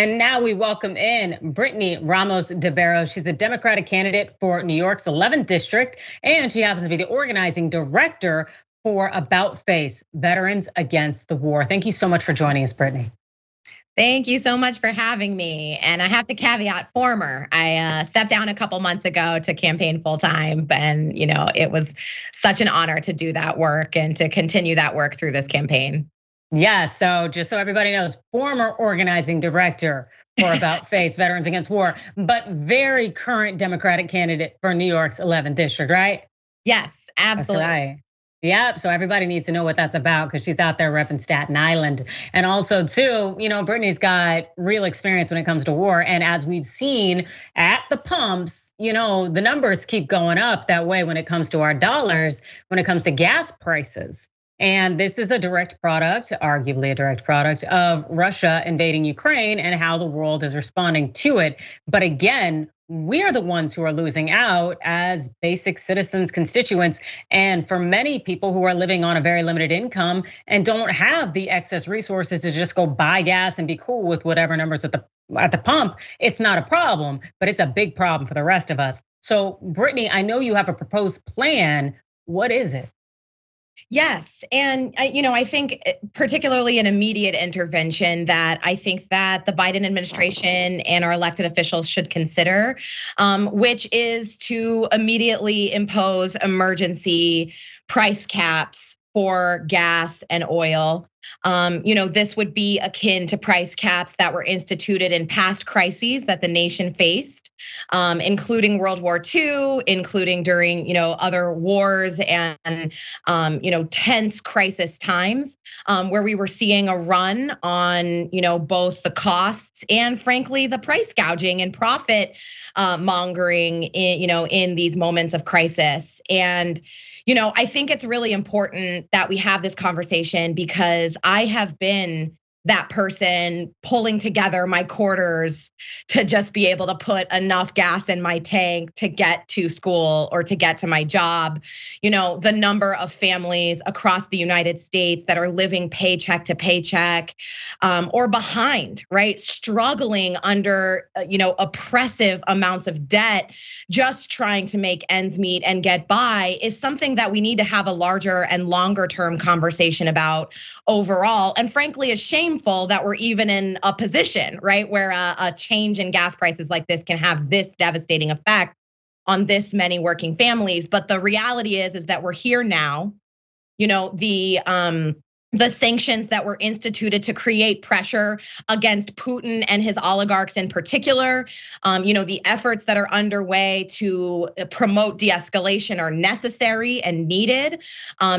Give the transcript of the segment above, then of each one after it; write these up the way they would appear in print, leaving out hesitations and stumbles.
And now we welcome in Brittany Ramos DeBarros. She's a Democratic candidate for New York's 11th district, and she happens to be the organizing director for About Face, Veterans Against the War. Thank you so much for joining us, Brittany. Thank you so much for having me. And I have to caveat former. I stepped down a couple months ago to campaign full time, and it was such an honor to do that work and to continue that work through this campaign. Yeah, so just so everybody knows, former organizing director for About Face, Veterans Against War, but very current Democratic candidate for New York's 11th district, right? Yes, absolutely. That's right. Yeah, so everybody needs to know what that's about because she's out there repping Staten Island. And also too, Brittany's got real experience when it comes to war. And as we've seen at the pumps, the numbers keep going up that way when it comes to our dollars, when it comes to gas prices. And this is a direct product, arguably a direct product of Russia invading Ukraine and how the world is responding to it. But again, we are the ones who are losing out as basic citizens, constituents, and for many people who are living on a very limited income and don't have the excess resources to just go buy gas and be cool with whatever numbers at the pump, it's not a problem, but it's a big problem for the rest of us. So Brittany, I know you have a proposed plan. What is it? Yes, and I think particularly an immediate intervention that I think that the Biden administration and our elected officials should consider, which is to immediately impose emergency price caps for gas and oil. This would be akin to price caps that were instituted in past crises that the nation faced, including World War II, including during other wars and tense crisis times, where we were seeing a run on both the costs and frankly the price gouging and profit mongering in these moments of crisis. And I think it's really important that we have this conversation because I have been that person pulling together my quarters to just be able to put enough gas in my tank to get to school or to get to my job. The number of families across the United States that are living paycheck to paycheck or behind, right? Struggling under, oppressive amounts of debt, just trying to make ends meet and get by is something that we need to have a larger and longer term conversation about overall. And frankly, it's shameful that we're even in a position, right, where a change in gas prices like this can have this devastating effect on this many working families. But the reality is that we're here now. The sanctions that were instituted to create pressure against Putin and his oligarchs in particular, the efforts that are underway to promote de-escalation are necessary and needed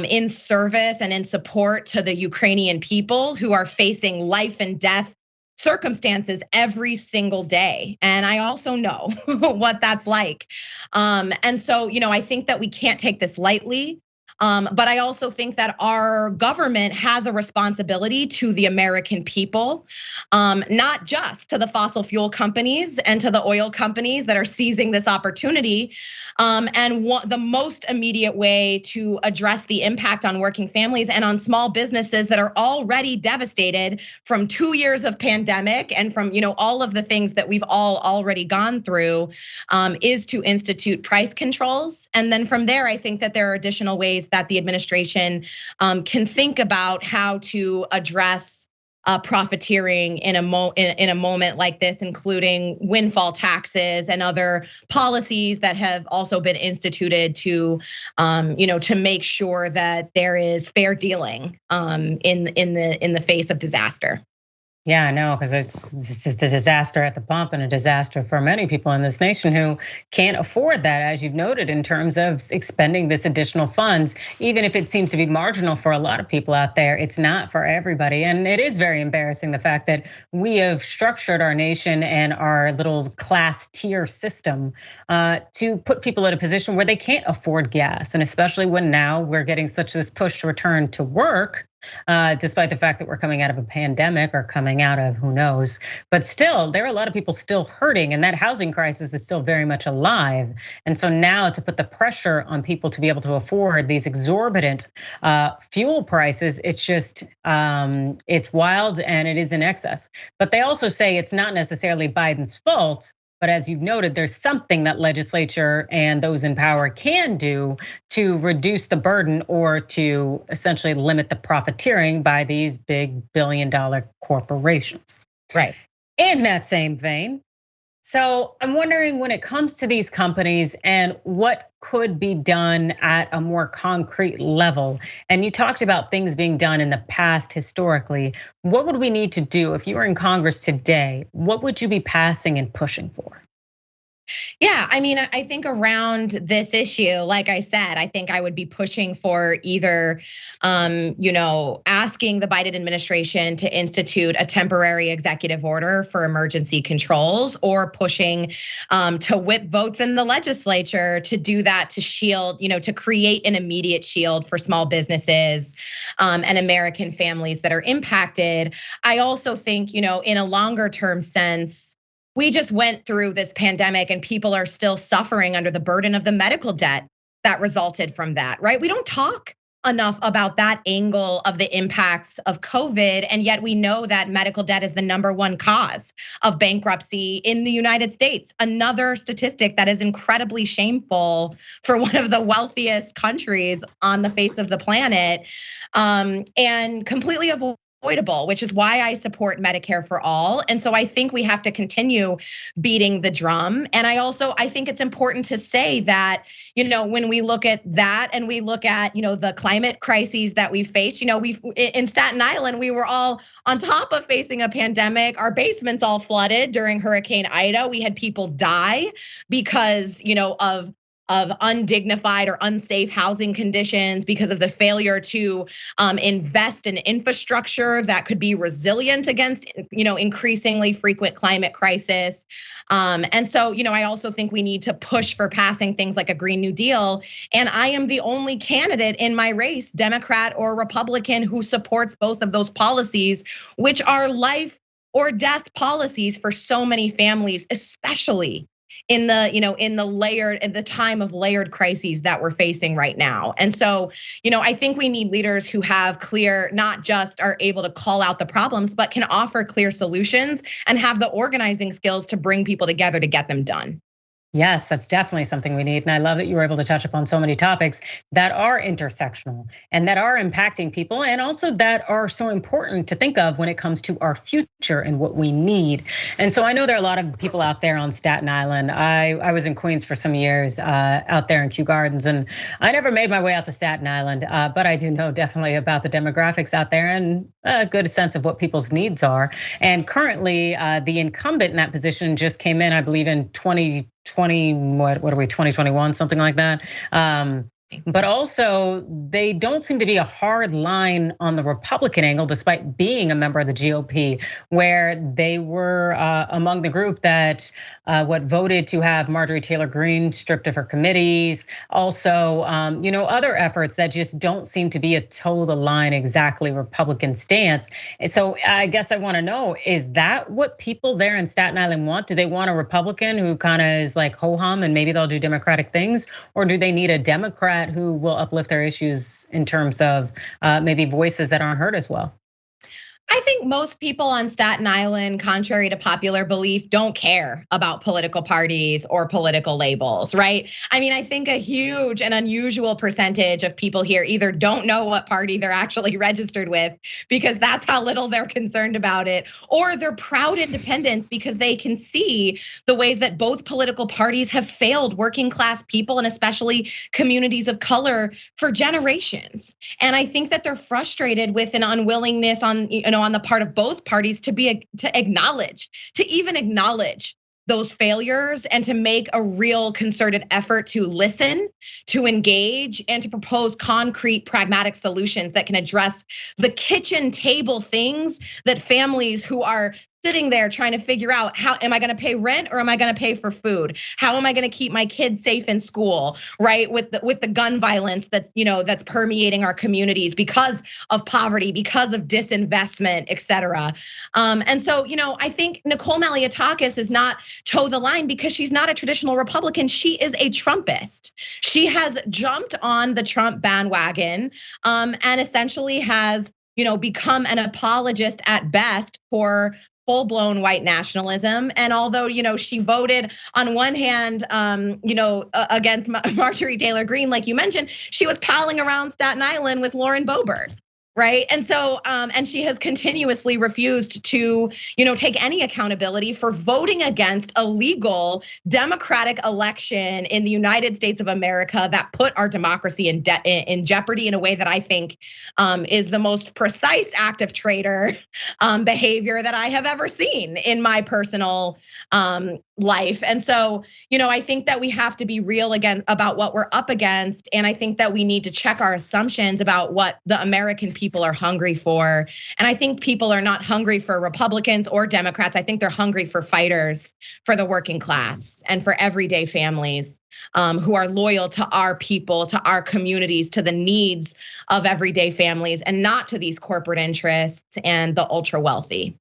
in service and in support to the Ukrainian people who are facing life and death circumstances every single day. And I also know what that's like. And so, I think that we can't take this lightly. But I also think that our government has a responsibility to the American people, not just to the fossil fuel companies and to the oil companies that are seizing this opportunity. And the most immediate way to address the impact on working families and on small businesses that are already devastated from 2 years of pandemic and from all of the things that we've all already gone through is to institute price controls. And then from there, I think that there are additional ways that the administration can think about how to address profiteering in a moment like this, including windfall taxes and other policies that have also been instituted to make sure that there is fair dealing in the face of disaster. Yeah, I know, because it's just a disaster at the pump and a disaster for many people in this nation who can't afford that, as you've noted, in terms of expending this additional funds. Even if it seems to be marginal for a lot of people out there, it's not for everybody. And it is very embarrassing, the fact that we have structured our nation and our little class tier system to put people in a position where they can't afford gas. And especially when now we're getting such this push to return to work, despite the fact that we're coming out of a pandemic or coming out of who knows. But still, there are a lot of people still hurting, and that housing crisis is still very much alive. And so now to put the pressure on people to be able to afford these exorbitant fuel prices, it's just, it's wild and it is in excess. But they also say it's not necessarily Biden's fault. But as you've noted, there's something that legislature and those in power can do to reduce the burden or to essentially limit the profiteering by these big billion-dollar corporations. Right. In that same vein, so I'm wondering when it comes to these companies and what could be done at a more concrete level. And you talked about things being done in the past historically. What would we need to do if you were in Congress today? What would you be passing and pushing for? Yeah, I mean, I think around this issue, like I said, I think I would be pushing for either, asking the Biden administration to institute a temporary executive order for emergency controls, or pushing to whip votes in the legislature to do that, to shield, to create an immediate shield for small businesses and American families that are impacted. I also think, in a longer term sense, we just went through this pandemic and people are still suffering under the burden of the medical debt that resulted from that, right? We don't talk enough about that angle of the impacts of COVID, and yet we know that medical debt is the #1 cause of bankruptcy in the United States. Another statistic that is incredibly shameful for one of the wealthiest countries on the face of the planet, and completely avoidable, which is why I support Medicare for all. And so I think we have to continue beating the drum. And I think it's important to say that, when we look at that and we look at, the climate crises that we face, in Staten Island, we were all on top of facing a pandemic. Our basements all flooded during Hurricane Ida. We had people die because, of undignified or unsafe housing conditions, because of the failure to invest in infrastructure that could be resilient against, increasingly frequent climate crisis. And so, I also think we need to push for passing things like a Green New Deal. And I am the only candidate in my race, Democrat or Republican, who supports both of those policies, which are life or death policies for so many families, especially in the time of layered crises that we're facing right now. And so, I think we need leaders who have clear, not just are able to call out the problems, but can offer clear solutions and have the organizing skills to bring people together to get them done. Yes, that's definitely something we need. And I love that you were able to touch upon so many topics that are intersectional and that are impacting people, and also that are so important to think of when it comes to our future and what we need. And so I know there are a lot of people out there on Staten Island. I was in Queens for some years, out there in Kew Gardens, and I never made my way out to Staten Island, but I do know definitely about the demographics out there and a good sense of what people's needs are. And currently, the incumbent in that position just came in, I believe, in 2021, something like that. But also, they don't seem to be a hard line on the Republican angle, despite being a member of the GOP, where they were among the group that voted to have Marjorie Taylor Greene stripped of her committees. Also, other efforts that just don't seem to be a toe the line exactly Republican stance. And so I guess I want to know, is that what people there in Staten Island want? Do they want a Republican who kind of is like ho-hum and maybe they'll do Democratic things? Or do they need a Democrat who will uplift their issues in terms of maybe voices that aren't heard as well? I think most people on Staten Island, contrary to popular belief, don't care about political parties or political labels, right? I mean, I think a huge and unusual percentage of people here either don't know what party they're actually registered with, because that's how little they're concerned about it, or they're proud independents because they can see the ways that both political parties have failed working class people and especially communities of color for generations. And I think that they're frustrated with an unwillingness on the part of both parties to even acknowledge those failures and to make a real concerted effort to listen, to engage, and to propose concrete, pragmatic solutions that can address the kitchen table things that families who are sitting there trying to figure out, how am I gonna pay rent or am I gonna pay for food? How am I gonna keep my kids safe in school, right? With the gun violence that's permeating our communities because of poverty, because of disinvestment, et cetera. And so, I think Nicole Malliotakis is not toe the line because she's not a traditional Republican. She is a Trumpist. She has jumped on the Trump bandwagon and essentially has become an apologist at best for full-blown white nationalism. And although, she voted on one hand, against Marjorie Taylor Greene, like you mentioned, she was palling around Staten Island with Lauren Boebert. Right. And so, and she has continuously refused to, take any accountability for voting against a legal democratic election in the United States of America that put our democracy in jeopardy in a way that I think is the most precise act of traitor behavior that I have ever seen in my personal life. And so, I think that we have to be real again about what we're up against. And I think that we need to check our assumptions about what the American people are hungry for. And I think people are not hungry for Republicans or Democrats. I think they're hungry for fighters for the working class and for everyday families who are loyal to our people, to our communities, to the needs of everyday families, and not to these corporate interests and the ultra wealthy.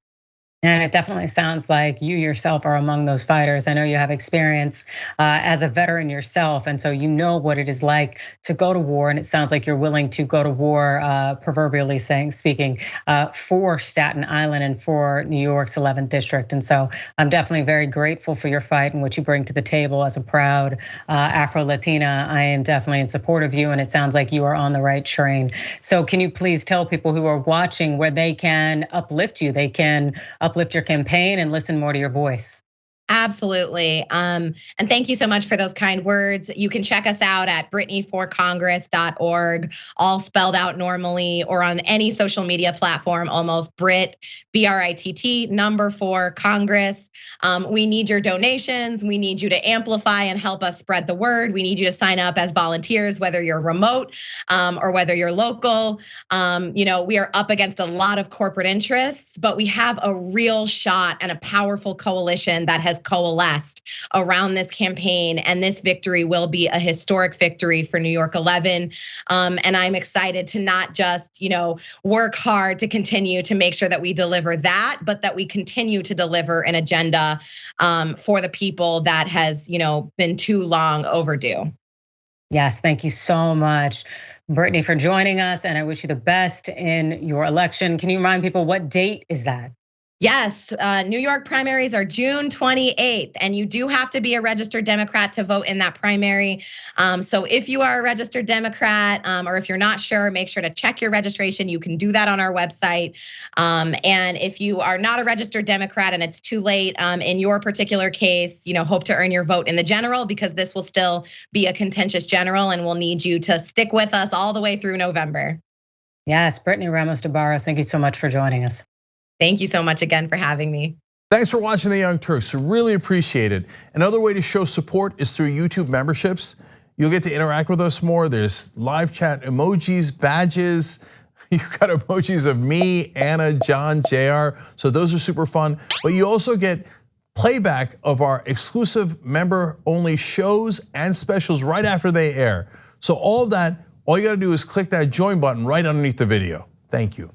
And it definitely sounds like you yourself are among those fighters. I know you have experience as a veteran yourself, and so you know what it is like to go to war. And it sounds like you're willing to go to war, proverbially speaking, for Staten Island and for New York's 11th district. And so I'm definitely very grateful for your fight and what you bring to the table as a proud Afro-Latina. I am definitely in support of you, and it sounds like you are on the right train. So can you please tell people who are watching where they can uplift you? They can uplift your campaign and listen more to your voice. Absolutely. And thank you so much for those kind words. You can check us out at brittanyforcongress.org, all spelled out normally, or on any social media platform, almost Brit, BRITT, number 4 Congress. We need your donations. We need you to amplify and help us spread the word. We need you to sign up as volunteers, whether you're remote or whether you're local. We are up against a lot of corporate interests, but we have a real shot and a powerful coalition that has coalesced around this campaign, and this victory will be a historic victory for New York 11. And I'm excited to not just, work hard to continue to make sure that we deliver that, but that we continue to deliver an agenda for the people that has, been too long overdue. Yes, thank you so much, Brittany, for joining us, and I wish you the best in your election. Can you remind people what date is that? Yes, New York primaries are June 28th, and you do have to be a registered Democrat to vote in that primary. So if you are a registered Democrat, or if you're not sure, make sure to check your registration. You can do that on our website. And if you are not a registered Democrat and it's too late, in your particular case, hope to earn your vote in the general, because this will still be a contentious general, and we'll need you to stick with us all the way through November. Yes, Brittany Ramos DeBarros, thank you so much for joining us. Thank you so much again for having me. Thanks for watching The Young Turks. Really appreciate it. Another way to show support is through YouTube memberships. You'll get to interact with us more. There's live chat emojis, badges. You've got emojis of me, Anna, John, JR. So those are super fun. But you also get playback of our exclusive member-only shows and specials right after they air. So all of that, all you gotta do is click that join button right underneath the video. Thank you.